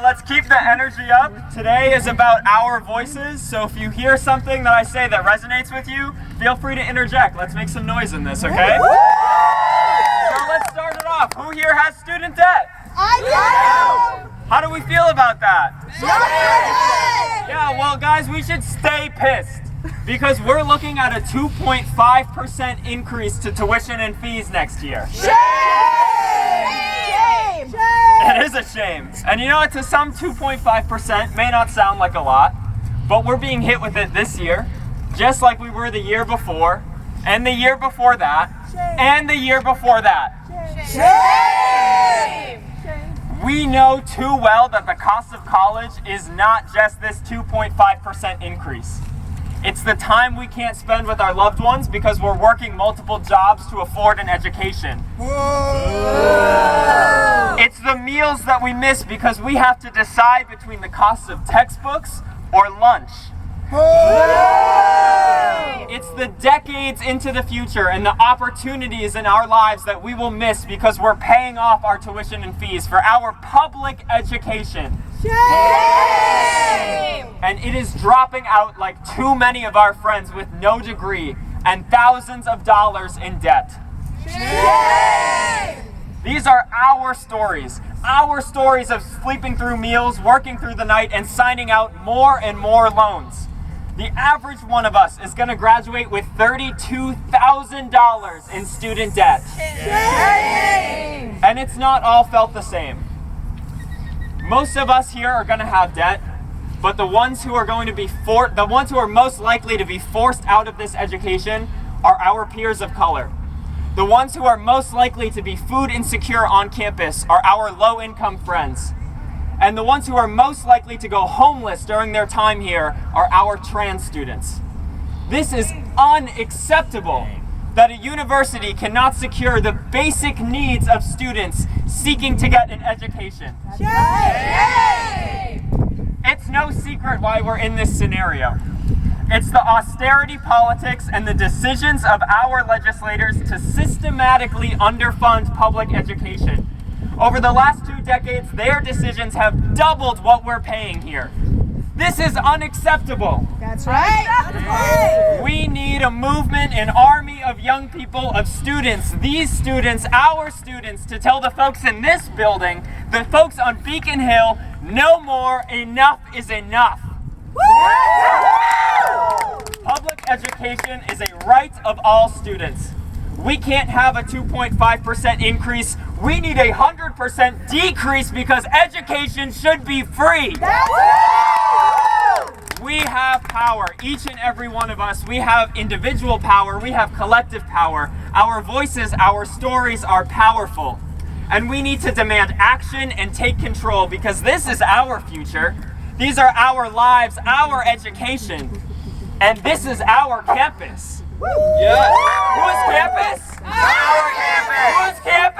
let's keep the energy up. Today is about our voices, so if you hear something that I say that resonates with you, feel free to interject. Let's make some noise in this, okay? So let's start it off. Who here has student debt? I do! How do we feel about that? Shame! Yeah, well guys, we should stay pissed because we're looking at a 2.5% increase to tuition and fees next year. Shame! It is a shame. And you know what, to some 2.5% may not sound like a lot, but we're being hit with it this year, just like we were the year before, and the year before that, and the year before that. Shame! We know too well that the cost of college is not just this 2.5% increase. It's the time we can't spend with our loved ones because we're working multiple jobs to afford an education. Whoa. It's the meals that we miss because we have to decide between the cost of textbooks or lunch. Whoa. It's the decades into the future and the opportunities in our lives that we will miss because we're paying off our tuition and fees for our public education. Shame! And it is dropping out like too many of our friends with no degree and thousands of dollars in debt. Shame! These are our stories of sleeping through meals, working through the night, and signing out more and more loans. The average one of us is going to graduate with $32,000 in student debt. Shame! And it's not all felt the same. Most of us here are going to have debt, but the ones who are most likely to be forced out of this education are our peers of color. The ones who are most likely to be food insecure on campus are our low-income friends. And the ones who are most likely to go homeless during their time here are our trans students. This is unacceptable that a university cannot secure the basic needs of students seeking to get an education. Shame! It's no secret why we're in this scenario. It's the austerity politics and the decisions of our legislators to systematically underfund public education. Over the last 2 decades, their decisions have doubled what we're paying here. This is unacceptable. That's right. We need a movement, an army of young people, of students, these students, our students, to tell the folks in this building, the folks on Beacon Hill, no more, enough is enough. Public education is a right of all students. We can't have a 2.5% increase. We need a 100% decrease because education should be free. We have power, each and every one of us. We have individual power, we have collective power. Our voices, our stories are powerful. And we need to demand action and take control because this is our future. These are our lives, our education. And this is our campus. Yes. Who's campus? Our campus. Who's campus?